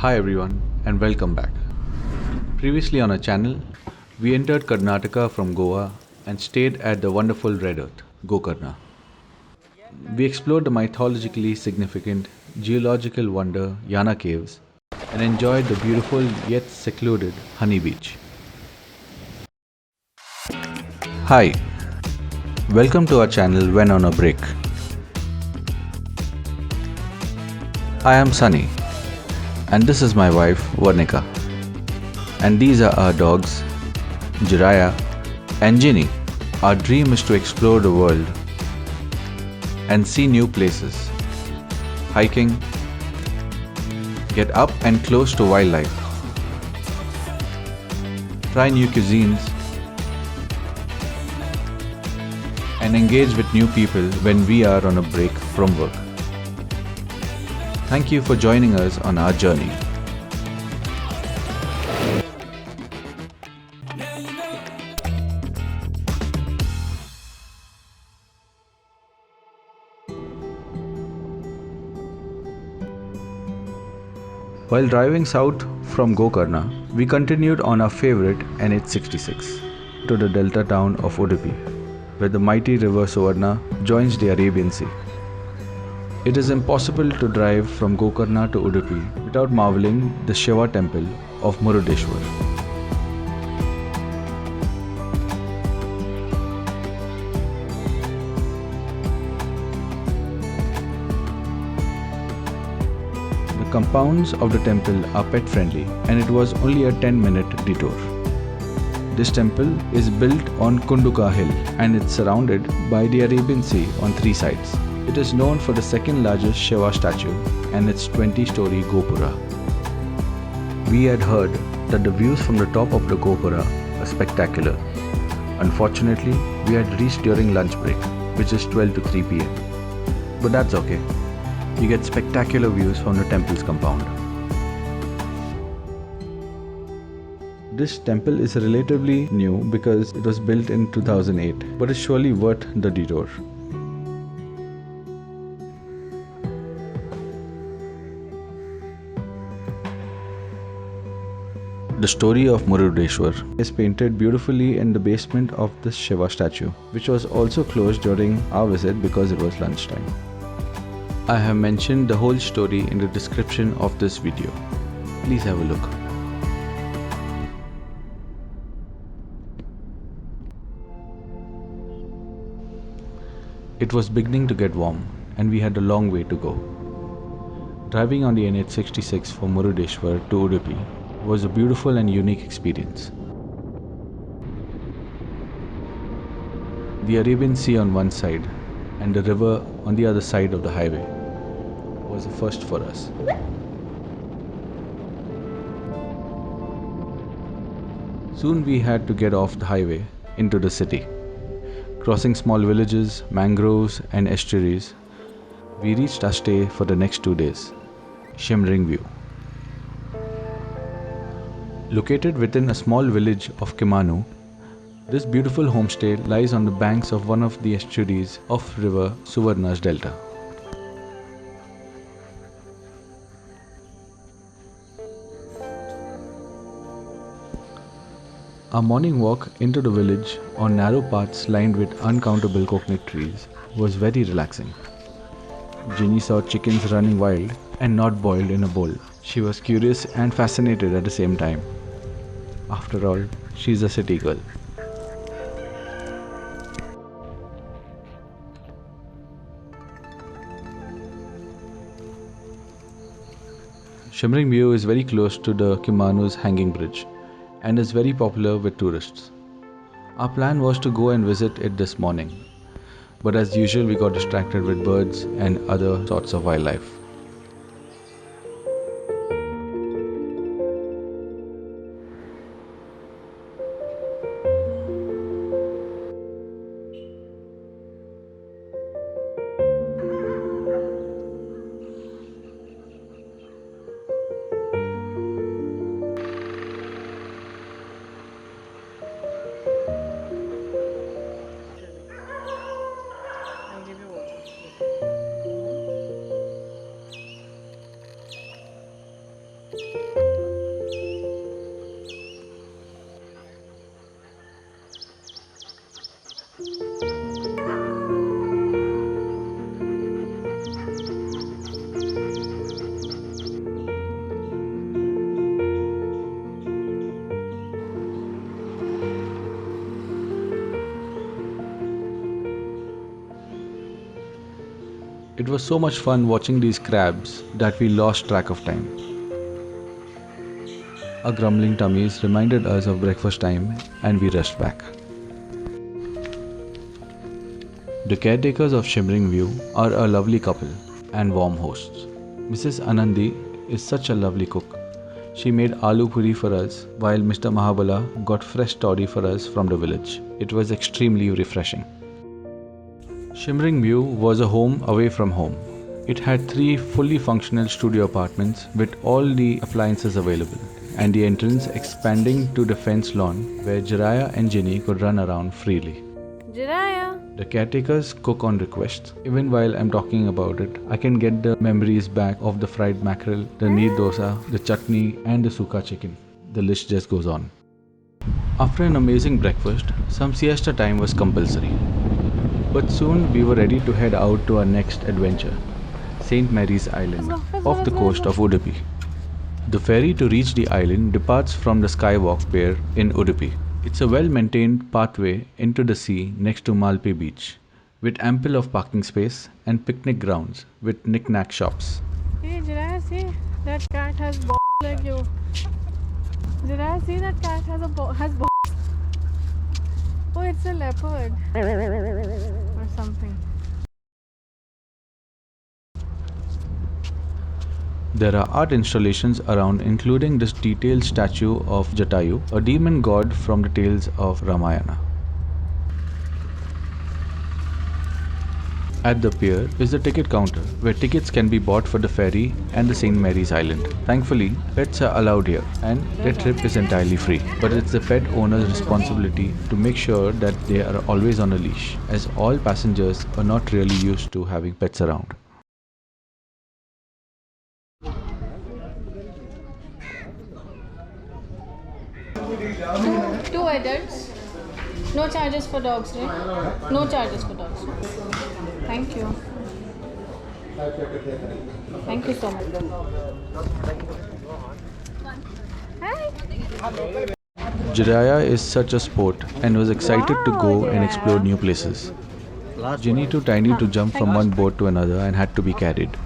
Hi everyone and welcome back. Previously on our channel, we entered Karnataka from Goa and stayed at the wonderful Red Earth, Gokarna. We explored the mythologically significant geological wonder Yana Caves and enjoyed the beautiful yet secluded Honey Beach. Hi, welcome to our channel When on a Break. I am Sunny and this is my wife Varnika. And these are our dogs, Jiraya and Ginny. Our dream is to explore the world and see new places, hiking, get up and close to wildlife, try new cuisines, and engage with new people when we are on a break from work. Thank you for joining us on our journey. While driving south from Gokarna, we continued on our favorite NH66 to the delta town of Udupi, where the mighty river Suvarna joins the Arabian Sea. It is impossible to drive from Gokarna to Udupi without marveling the Shiva temple of Murudeshwar. The compounds of the temple are pet friendly and it was only a 10-minute detour. This temple is built on Kunduka hill and it's surrounded by the Arabian Sea on three sides. It is known for the second largest Shiva statue and its 20-story Gopura. We had heard that the views from the top of the Gopura are spectacular. Unfortunately, we had reached during lunch break, which is 12 to 3 pm. But that's okay. You get spectacular views from the temple's compound. This temple is relatively new because it was built in 2008, but is surely worth the detour. The story of Murudeshwar is painted beautifully in the basement of this Shiva statue, which was also closed during our visit because it was lunchtime. I have mentioned the whole story in the description of this video. Please have a look. It was beginning to get warm and we had a long way to go. Driving on the NH66 from Murudeshwar to Udupi was a beautiful and unique experience. The Arabian Sea on one side and the river on the other side of the highway was a first for us. Soon we had to get off the highway into the city. Crossing small villages, mangroves and estuaries, we reached our stay for the next 2 days, Shimmering View. Located within a small village of Kimanu, this beautiful homestay lies on the banks of one of the estuaries of river Suvarna's delta. Our morning walk into the village on narrow paths lined with uncountable coconut trees was very relaxing. Ginny saw chickens running wild and not boiled in a bowl. She was curious and fascinated at the same time. After all, she's a city girl. Shimmering View is very close to the Kimanu's hanging bridge and is very popular with tourists. Our plan was to go and visit it this morning, but as usual we got distracted with birds and other sorts of wildlife. It was so much fun watching these crabs that we lost track of time. Our grumbling tummies reminded us of breakfast time and we rushed back. The caretakers of Shimmering View are a lovely couple and warm hosts. Mrs. Anandi is such a lovely cook. She made aloo puri for us while Mr. Mahabala got fresh toddy for us from the village. It was extremely refreshing. Shimmering View was a home away from home. It had 3 fully functional studio apartments with all the appliances available, and the entrance expanding to the fenced lawn where Jiraiya and Ginny could run around freely. Jiraiya! The caretakers cook on request. Even while I'm talking about it, I can get the memories back of the fried mackerel, the neer dosa, the chutney, and the suka chicken. The list just goes on. After an amazing breakfast, some siesta time was compulsory. But soon we were ready to head out to our next adventure, St. Mary's Island, off the coast of Udupi. The ferry to reach the island departs from the Skywalk Pier in Udupi. It's a well-maintained pathway into the sea next to Malpe Beach, with ample of parking space and picnic grounds with knick-knack shops. Hey Jiraiya, see? That cat has balls like you. Jiraiya, see that cat has balls. Oh, it's a leopard. Or something. There are art installations around, including this detailed statue of Jatayu, a demon god from the tales of Ramayana. At the pier is the ticket counter, where tickets can be bought for the ferry and the St. Mary's Island. Thankfully, pets are allowed here, and their trip is entirely free. But it's the pet owner's responsibility to make sure that they are always on a leash, as all passengers are not really used to having pets around. Two adults. No charges for dogs, right? No charges for dogs. Thank you. Thank you so much. Hi. Jiraiya is such a sport and was excited to go and explore new places. Ginny too tiny to jump from one boat to another and had to be carried.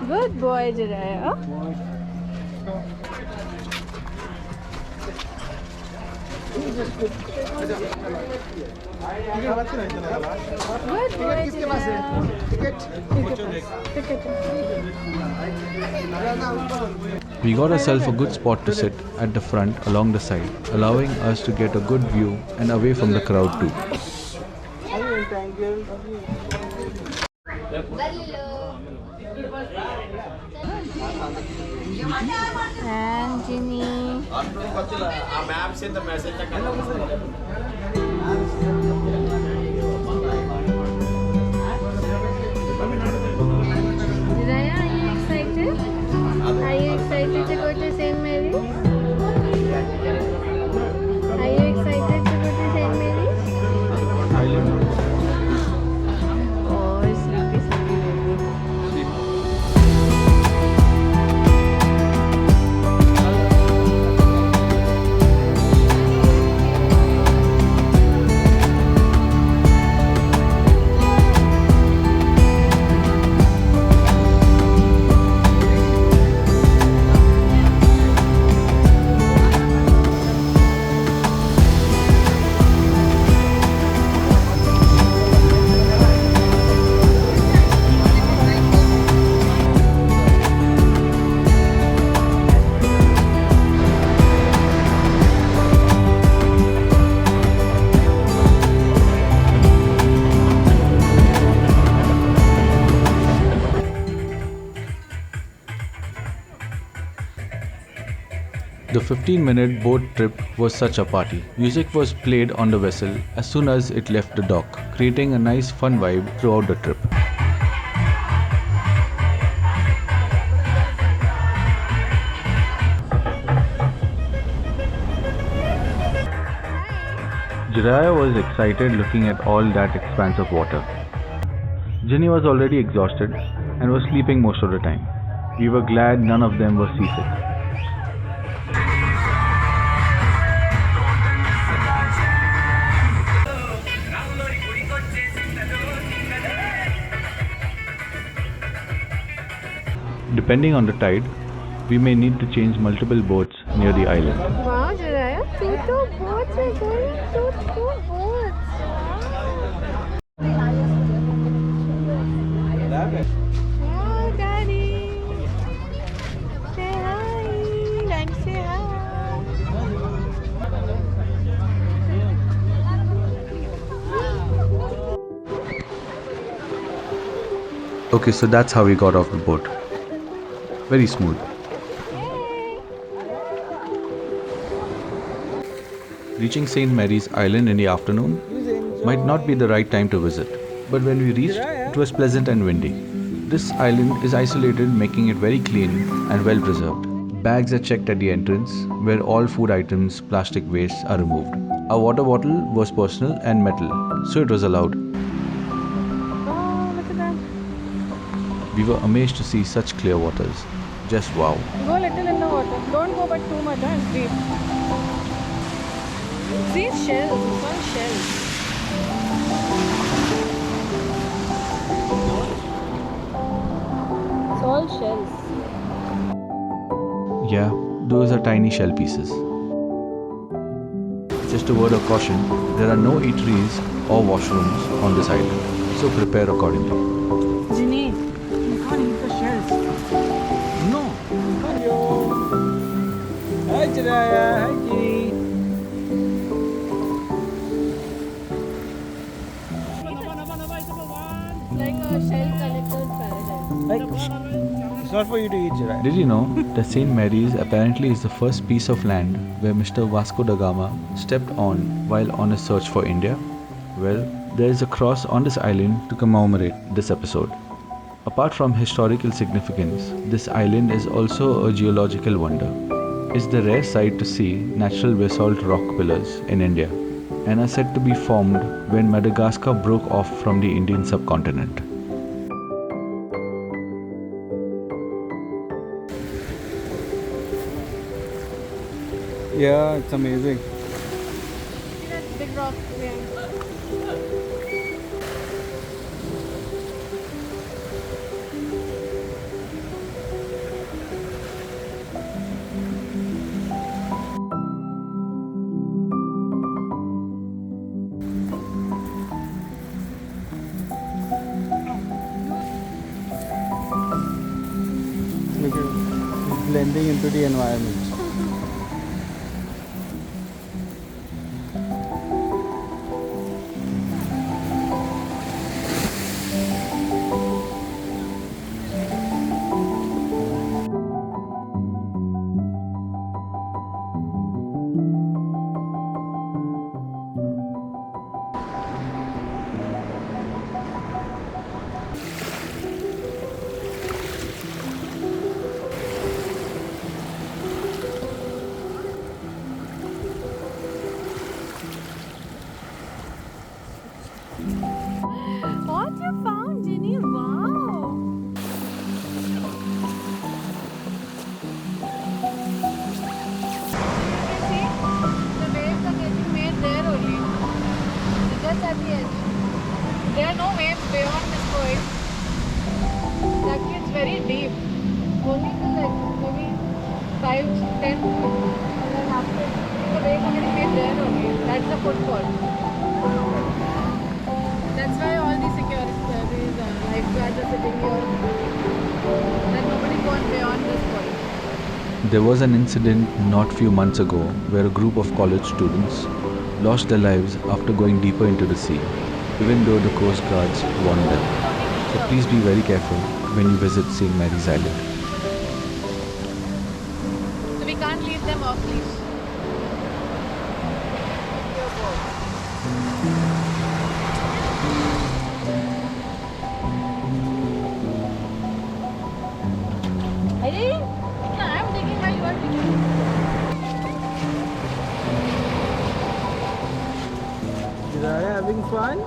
Good boy, Jiraiya. Good boy, Jiraiya. We got ourselves a good spot to sit at the front along the side, allowing us to get a good view and away from the crowd too. And Ginny. Jiraiya, are you excited? Are you excited to go to St. Mary's? Are you excited to go to St. Mary's? Oh, sleepy, sleepy baby. The 15-minute boat trip was such a party. Music was played on the vessel as soon as it left the dock, creating a nice fun vibe throughout the trip. Jiraiya was excited looking at all that expanse of water. Ginny was already exhausted and was sleeping most of the time. We were glad none of them were seasick. Depending on the tide, we may need to change multiple boats near the island. Wow, Jiraiya, two boats are going to two boats. Oh, Daddy. Say hi. Daddy, say hi. Okay, so that's how we got off the boat. Very smooth. Reaching St. Mary's Island in the afternoon might not be the right time to visit, but when we reached, it was pleasant and windy. This island is isolated, making it very clean and well preserved. Bags are checked at the entrance, where all food items, plastic wastes are removed. Our water bottle was personal and metal, so it was allowed. Oh, look at that. We were amazed to see such clear waters. Just wow. Go little in the water. Don't go but too much, it's deep. These shells, it's all shells. It's all shells. Yeah, those are tiny shell pieces. Just a word of caution, there are no eateries or washrooms on this island, so prepare accordingly. Ginny, you can't eat the shells. No. Hi Jiraiya, hi Ginny. Like a shell collector's paradise. It's not for you to eat, Jiraiya. Did you know that St. Mary's apparently is the first piece of land where Mr. Vasco da Gama stepped on while on a search for India? Well, there is a cross on this island to commemorate this episode. Apart from historical significance, this island is also a geological wonder. It's the rare sight to see natural basalt rock pillars in India and are said to be formed when Madagascar broke off from the Indian subcontinent. Yeah, it's amazing. See that big rock behind. Look at it. It's blending into the environment. What you found, Ginny? Wow! See, the waves are getting made there only. Just at the edge. There are no waves beyond this point. Luckily, it's very deep. Only till like maybe 5, 10 feet. And then after, the waves are getting made there only. That's the footfall. That's why all these lifeguards are sitting here. That nobody gone beyond this point. There was an incident not few months ago where a group of college students lost their lives after going deeper into the sea, even though the Coast Guards warned them. So please be very careful when you visit St. Mary's Island. So we can't leave them off leash. I'm taking my you are taking. one?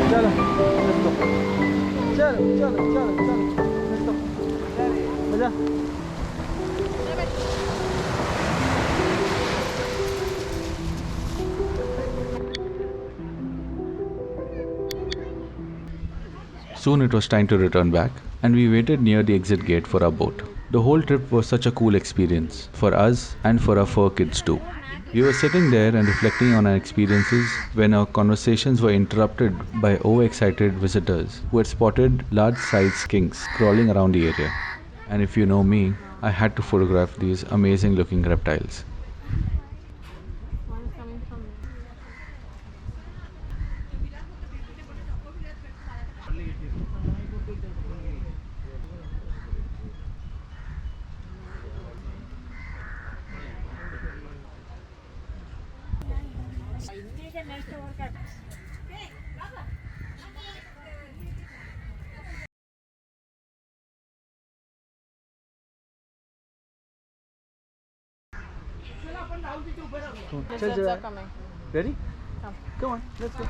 Chalo, let's go. Chalo. Let's go. Aja. Soon it was time to return back, and we waited near the exit gate for our boat. The whole trip was such a cool experience for us and for our 4 kids too. We were sitting there and reflecting on our experiences when our conversations were interrupted by overexcited visitors who had spotted large-sized skinks crawling around the area. And if you know me, I had to photograph these amazing-looking reptiles. One is coming from there. Lizards are coming. Ready? Come. Come on, let's go.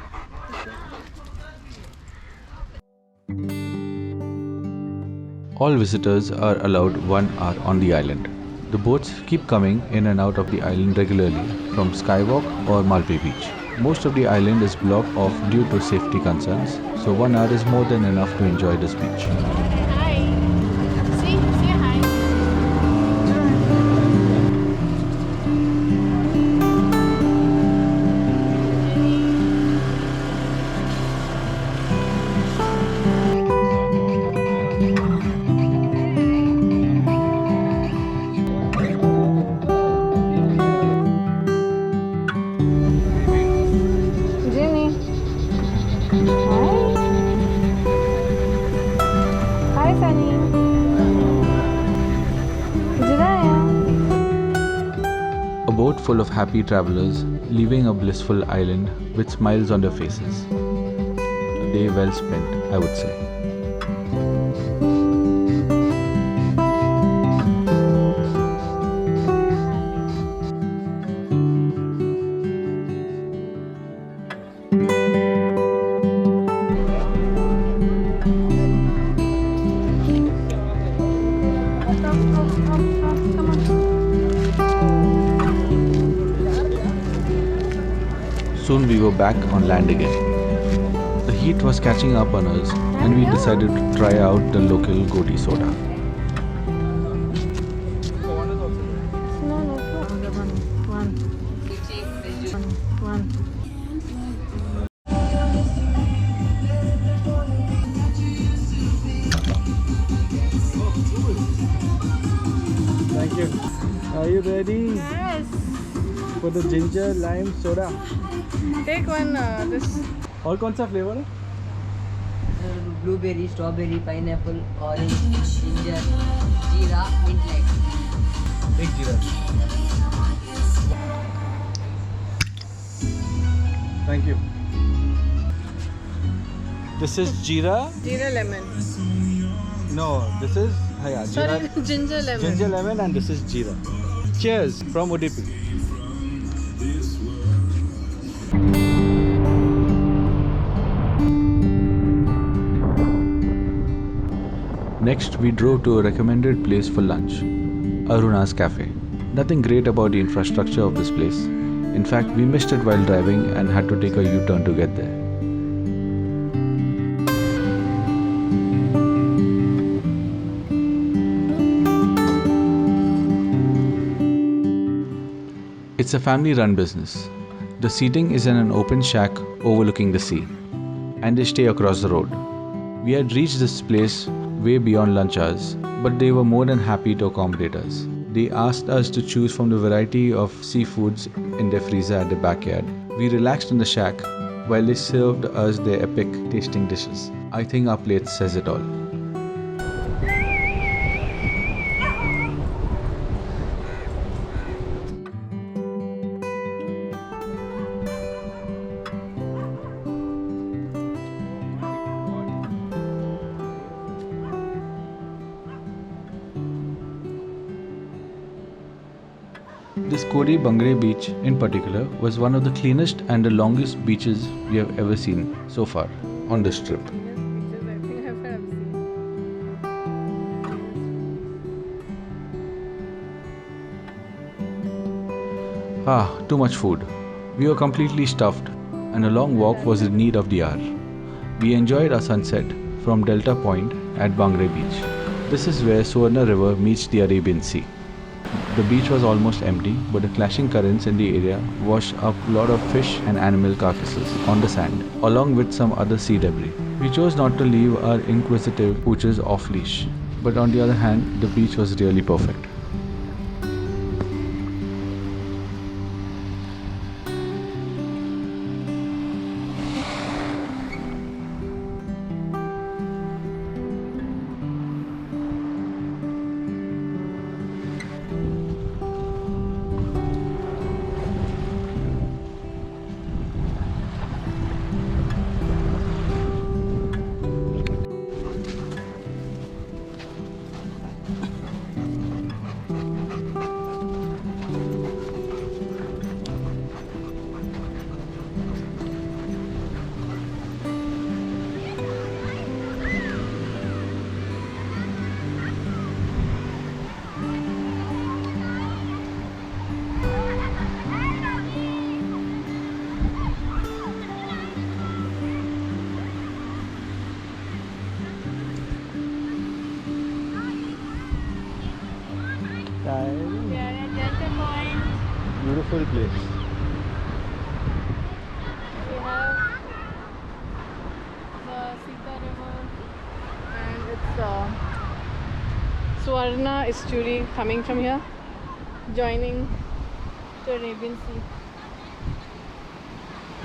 All visitors are allowed 1 hour on the island. The boats keep coming in and out of the island regularly from Skywalk or Malpe Beach. Most of the island is blocked off due to safety concerns, so 1 hour is more than enough to enjoy this beach. Hi. Say hi. Jimmy. Hi, Sunny. Jiraya. A boat full of happy travelers leaving a blissful island with smiles on their faces. A day well spent, I would say. Come on. Soon we were back on land again. The heat was catching up on us, and we decided to try out the local goatee soda. No. One. Thank you. Are you ready Yes. for the ginger lime soda? Take one. This. और कौन सा flavour है? Blueberry, strawberry, pineapple, orange, ginger, jeera, mint light. एक जीरा. Thank you. This is jeera. Jeera lemon. No, this is yeah, Sorry, jeera. ginger lemon. Ginger lemon and this is jeera. Cheers from Udupi. Next, we drove to a recommended place for lunch, Aruna's Cafe. Nothing great about the infrastructure of this place. In fact, we missed it while driving and had to take a U-turn to get there. It's a family-run business. The seating is in an open shack overlooking the sea, and they stay across the road. We had reached this place way beyond lunch hours, but they were more than happy to accommodate us. They asked us to choose from the variety of seafoods in their freezer at the backyard. We relaxed in the shack while they served us their epic tasting dishes. I think our plate says it all. This Kori Bangre beach in particular was one of the cleanest and the longest beaches we have ever seen so far on this trip. Cleanest beaches I think I've ever seen. Too much food. We were completely stuffed and a long walk was in need of the hour. We enjoyed our sunset from Delta Point at Bangre Beach. This is where Suvarna River meets the Arabian Sea. The beach was almost empty, but the clashing currents in the area washed up a lot of fish and animal carcasses on the sand, along with some other sea debris. We chose not to leave our inquisitive pooches off leash, but on the other hand, the beach was really perfect. We are at Delta Point. Beautiful place. We have the Sita River and it's Suvarna estuary coming from here, joining the Arabian Sea.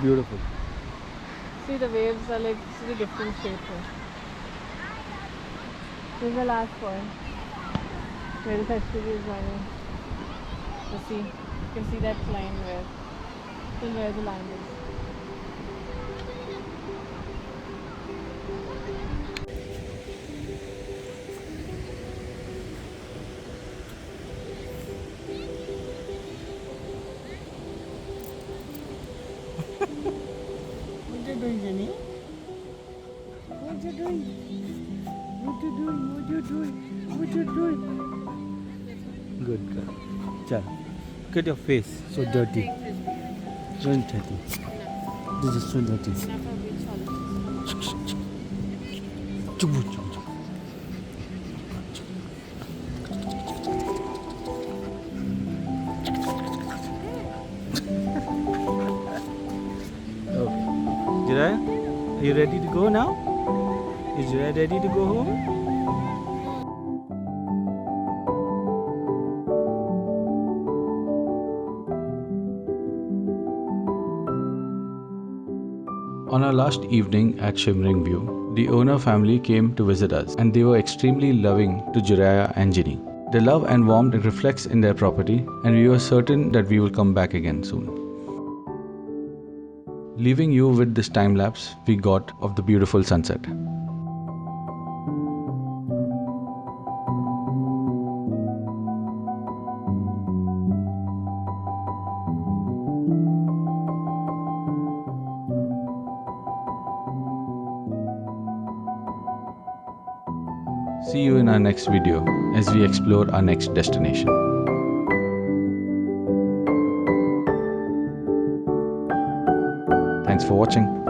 Beautiful. See, the waves are like really different shapes here. This is the last point where this estuary is joining the sea. You can see that line where the land is. What you doing, Jenny? What you doing? What you doing? What you doing? What you doing? Good girl. Chal. Look at your face. So dirty. So dirty. This is so dirty. Chubu, chubu, chubu. Okay. Jiraya, are you ready to go now? Is Jiraya ready to go home? On our last evening at Shimmering View, the owner family came to visit us and they were extremely loving to Jiraya and Ginny. Their love and warmth reflects in their property and we were certain that we will come back again soon. Leaving you with this time lapse we got of the beautiful sunset. See you in our next video as we explore our next destination. Thanks for watching.